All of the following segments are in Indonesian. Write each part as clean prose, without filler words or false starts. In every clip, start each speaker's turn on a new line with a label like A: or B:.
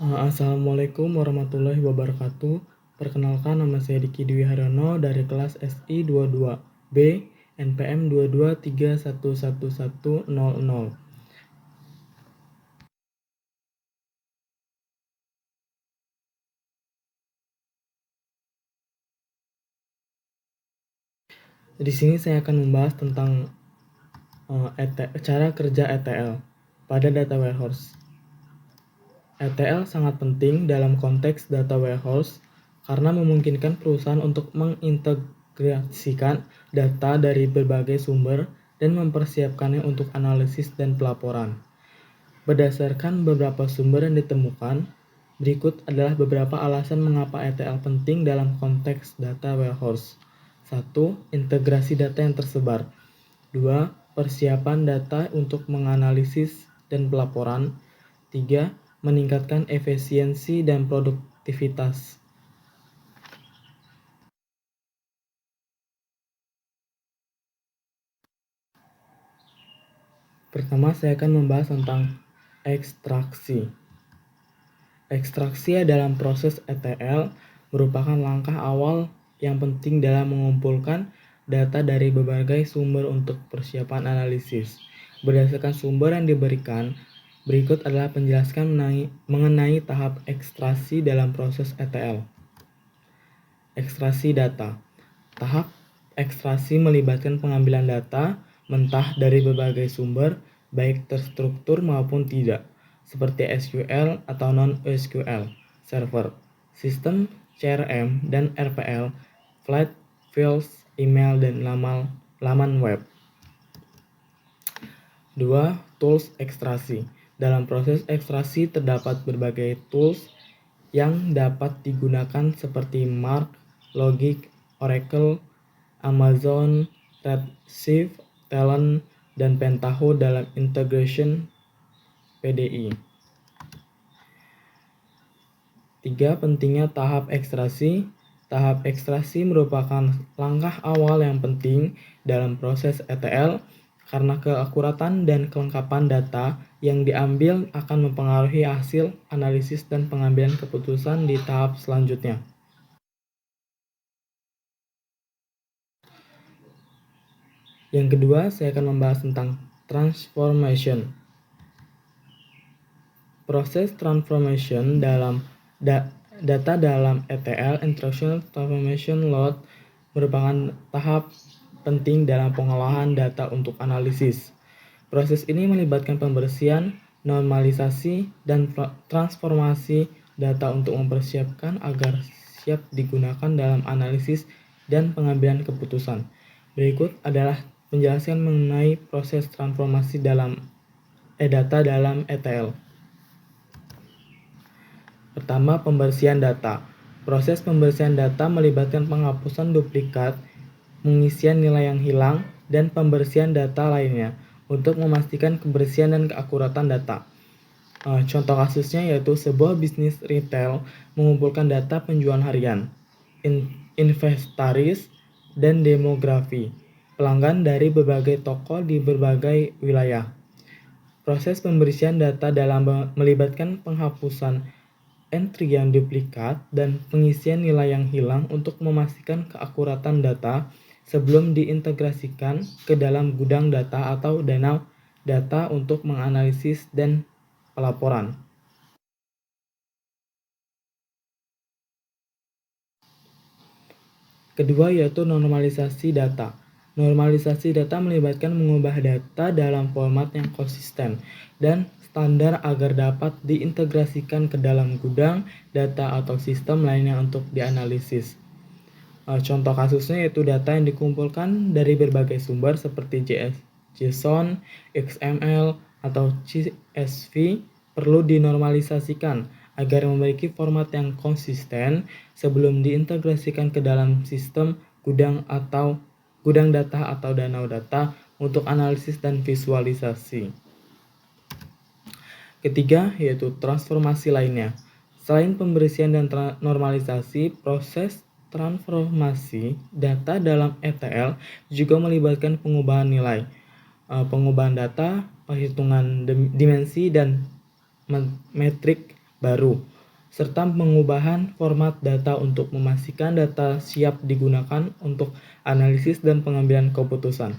A: Assalamualaikum warahmatullahi wabarakatuh. Perkenalkan, nama saya Diki Dwi Haryono dari kelas SI 22B NPM 22311100. Di sini saya akan membahas tentang cara kerja ETL pada data warehouse. ETL sangat penting dalam konteks data warehouse karena memungkinkan perusahaan untuk mengintegrasikan data dari berbagai sumber dan mempersiapkannya untuk analisis dan pelaporan. Berdasarkan beberapa sumber yang ditemukan, berikut adalah beberapa alasan mengapa ETL penting dalam konteks data warehouse. 1. Integrasi data yang tersebar. 2. Persiapan data untuk menganalisis dan pelaporan. 3. Meningkatkan efisiensi dan produktivitas. Pertama, saya akan membahas tentang ekstraksi. Ekstraksi dalam proses ETL merupakan langkah awal yang penting dalam mengumpulkan data dari berbagai sumber untuk persiapan analisis. Berdasarkan sumber yang diberikan, berikut adalah penjelasan mengenai tahap ekstraksi dalam proses ETL. Ekstraksi data. Tahap ekstraksi melibatkan pengambilan data mentah dari berbagai sumber, baik terstruktur maupun tidak, seperti SQL atau non-SQL server, sistem CRM dan RPL, flight, files, email, dan laman web. 2. Tools ekstraksi. Dalam proses ekstraksi terdapat berbagai tools yang dapat digunakan seperti Mark, Logic, Oracle, Amazon, Redshift, Talent, dan Pentaho dalam integration PDI. 3. Pentingnya tahap ekstraksi. Tahap ekstraksi merupakan langkah awal yang penting dalam proses ETL karena keakuratan dan kelengkapan data yang diambil akan mempengaruhi hasil analisis dan pengambilan keputusan di tahap selanjutnya. Yang kedua, saya akan membahas tentang transformation. Proses transformation dalam data dalam ETL, Instructional Transformation Load, merupakan tahap penting dalam pengolahan data untuk analisis. Proses ini melibatkan pembersihan, normalisasi, dan transformasi data untuk mempersiapkan agar siap digunakan dalam analisis dan pengambilan keputusan. Berikut adalah penjelasan mengenai proses transformasi dalam data dalam ETL. Pertama, pembersihan data. Proses pembersihan data melibatkan penghapusan duplikat, pengisian nilai yang hilang, dan pembersihan data lainnya untuk memastikan kebersihan dan keakuratan data. Contoh kasusnya yaitu sebuah bisnis retail mengumpulkan data penjualan harian, inventaris, dan demografi pelanggan dari berbagai toko di berbagai wilayah. Proses pembersihan data dalam melibatkan penghapusan entry yang duplikat dan pengisian nilai yang hilang untuk memastikan keakuratan data sebelum diintegrasikan ke dalam gudang data atau danau data untuk menganalisis dan pelaporan. Kedua yaitu normalisasi data. Normalisasi data melibatkan mengubah data dalam format yang konsisten dan standar agar dapat diintegrasikan ke dalam gudang data atau sistem lainnya untuk dianalisis. Contoh kasusnya yaitu data yang dikumpulkan dari berbagai sumber seperti JSON, XML, atau CSV perlu dinormalisasikan agar memiliki format yang konsisten sebelum diintegrasikan ke dalam sistem gudang data atau danau data untuk analisis dan visualisasi. Ketiga, yaitu transformasi lainnya. Selain pembersihan dan normalisasi, proses transformasi data dalam ETL juga melibatkan pengubahan nilai, pengubahan data, perhitungan dimensi, dan metrik baru, serta pengubahan format data untuk memastikan data siap digunakan untuk analisis dan pengambilan keputusan.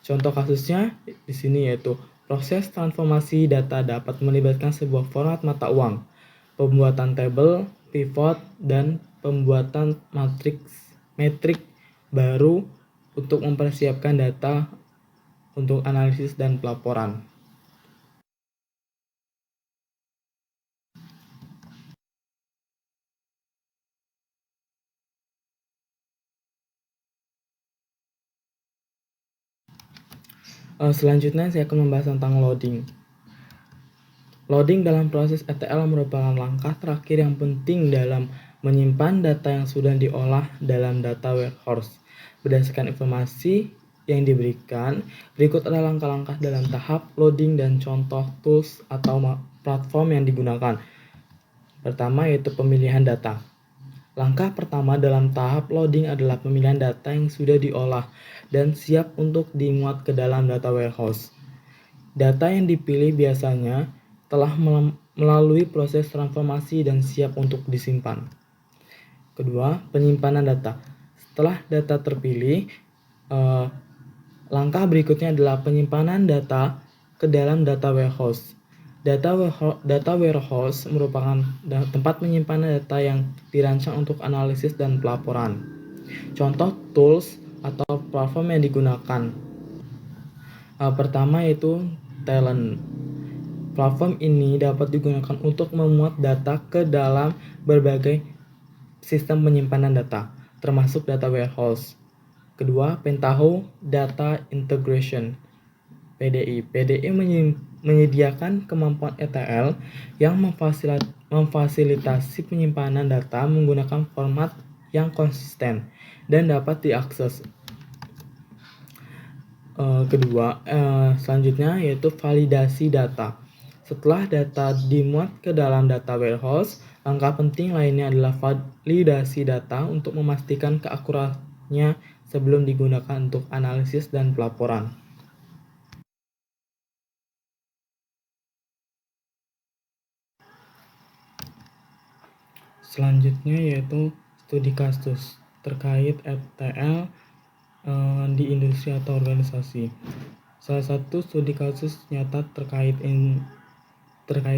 A: Contoh kasusnya di sini yaitu proses transformasi data dapat melibatkan sebuah format mata uang, pembuatan tabel, pivot, dan pembuatan metrik baru untuk mempersiapkan data untuk analisis dan pelaporan. Selanjutnya saya akan membahas tentang loading. Loading dalam proses ETL merupakan langkah terakhir yang penting dalam menyimpan data yang sudah diolah dalam data warehouse. Berdasarkan informasi yang diberikan, berikut adalah langkah-langkah dalam tahap loading dan contoh tools atau platform yang digunakan. Pertama yaitu pemilihan data. Langkah pertama dalam tahap loading adalah pemilihan data yang sudah diolah dan siap untuk dimuat ke dalam data warehouse. Data yang dipilih biasanya telah melalui proses transformasi dan siap untuk disimpan. Kedua, penyimpanan data. Setelah data terpilih, langkah berikutnya adalah penyimpanan data ke dalam data warehouse. Data warehouse merupakan tempat penyimpanan data yang dirancang untuk analisis dan pelaporan. Contoh tools atau platform yang digunakan. Pertama yaitu Talent. Platform ini dapat digunakan untuk memuat data ke dalam berbagai sistem penyimpanan data, termasuk data warehouse. Kedua, Pentaho Data Integration (PDI). PDI menyediakan kemampuan ETL yang memfasilitasi penyimpanan data menggunakan format yang konsisten dan dapat diakses. Selanjutnya yaitu validasi data. Setelah data dimuat ke dalam data warehouse, langkah penting lainnya adalah validasi data untuk memastikan keakuratnya sebelum digunakan untuk analisis dan pelaporan. Selanjutnya yaitu studi kasus terkait ETL di industri atau organisasi. Salah satu studi kasus nyata terkait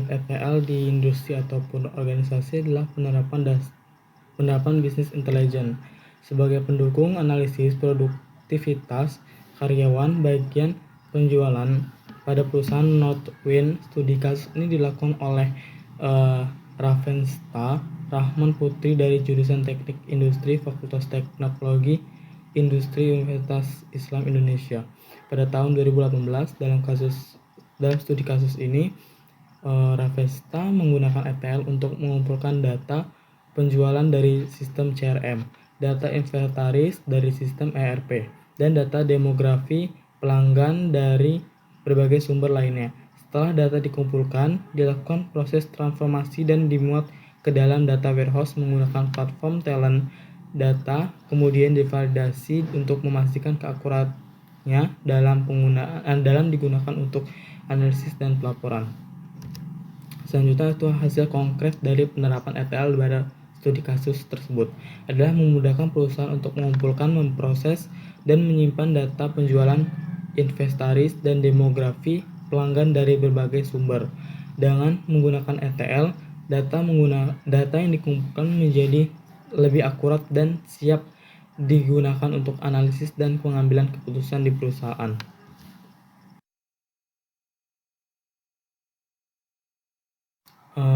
A: ETL di industri ataupun organisasi adalah penerapan bisnis intelligence sebagai pendukung analisis produktivitas karyawan bagian penjualan pada perusahaan Northwind. Studi kasus ini dilakukan oleh Ravensta Rahman Putri dari jurusan Teknik Industri Fakultas Teknologi Industri Universitas Islam Indonesia pada tahun 2018. Dalam studi kasus ini, Ravensta menggunakan ETL untuk mengumpulkan data penjualan dari sistem CRM, data inventaris dari sistem ERP, dan data demografi pelanggan dari berbagai sumber lainnya. Setelah data dikumpulkan, dilakukan proses transformasi dan dimuat ke dalam data warehouse menggunakan platform talent data, kemudian divalidasi untuk memastikan keakuratnya dalam digunakan untuk analisis dan pelaporan. Selanjutnya itu hasil konkret dari penerapan ETL pada studi kasus tersebut adalah memudahkan perusahaan untuk mengumpulkan, memproses, dan menyimpan data penjualan inventaris dan demografi pelanggan dari berbagai sumber. Dengan menggunakan ETL, data yang dikumpulkan menjadi lebih akurat dan siap digunakan untuk analisis dan pengambilan keputusan di perusahaan.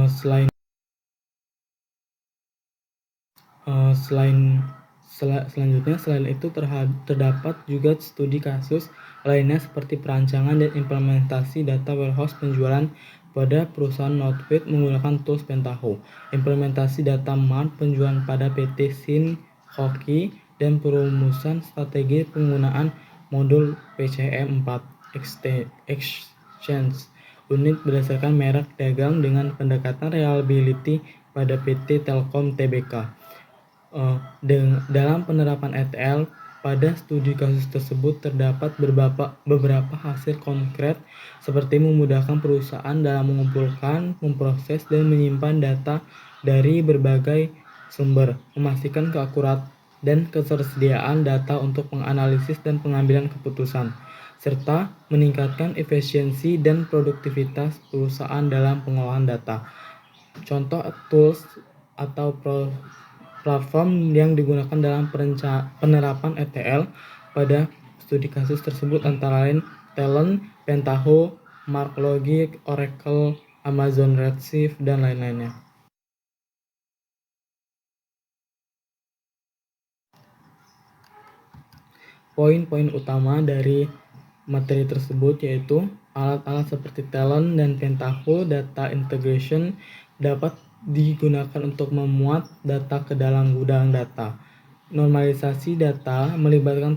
A: Selain itu terdapat juga studi kasus lainnya seperti perancangan dan implementasi data warehouse penjualan pada perusahaan Northwind menggunakan tools Pentaho, implementasi data mart penjualan pada PT Shin Hockey, dan perumusan strategi penggunaan modul PCM 4 Exchange unit berdasarkan merek dagang dengan pendekatan reliability pada PT Telkom Tbk. Dalam penerapan ETL, Pada studi kasus tersebut terdapat beberapa hasil konkret seperti memudahkan perusahaan dalam mengumpulkan, memproses, dan menyimpan data dari berbagai sumber, memastikan keakurat dan ketersediaan data untuk menganalisis dan pengambilan keputusan, serta meningkatkan efisiensi dan produktivitas perusahaan dalam pengolahan data. Contoh tools atau platform yang digunakan dalam penerapan ETL pada studi kasus tersebut antara lain Talent, Pentaho, MarkLogic, Oracle, Amazon Redshift, dan lain-lainnya. Poin-poin utama dari materi tersebut yaitu alat-alat seperti Talent dan Pentaho Data Integration dapat digunakan untuk memuat data ke dalam gudang data. Normalisasi data melibatkan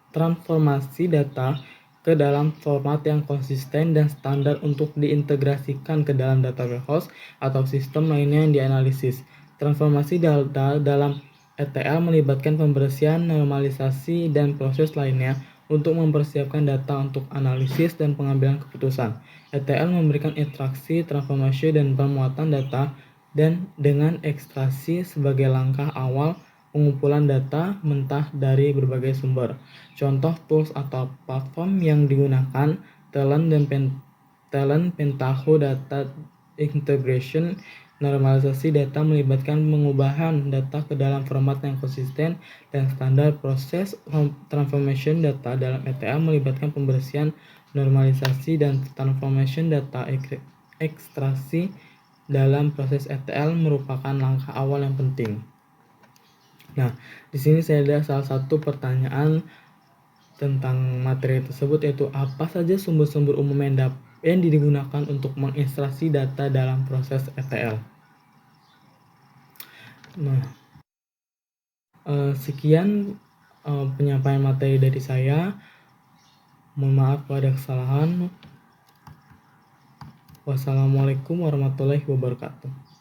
A: transformasi data ke dalam format yang konsisten dan standar untuk diintegrasikan ke dalam data warehouse atau sistem lainnya yang dianalisis. Transformasi data dalam ETL melibatkan pembersihan, normalisasi, dan proses lainnya untuk mempersiapkan data untuk analisis dan pengambilan keputusan. ETL memberikan ekstraksi, transformasi, dan pemuatan data dan dengan ekstraksi sebagai langkah awal pengumpulan data mentah dari berbagai sumber. Contoh tools atau platform yang digunakan Talent Pentaho Data Integration. Normalisasi data melibatkan pengubahan data ke dalam format yang konsisten dan standar. Proses transformation data dalam ETL melibatkan pembersihan, normalisasi, dan transformation data. Ekstraksi dalam proses ETL merupakan langkah awal yang penting. Nah, di sini saya ada salah satu pertanyaan tentang materi tersebut, yaitu apa saja sumber-sumber umum yang digunakan untuk mengekstraksi data dalam proses ETL. Nah, sekian penyampaian materi dari saya. Mohon maaf pada kesalahan. Wassalamualaikum warahmatullahi wabarakatuh.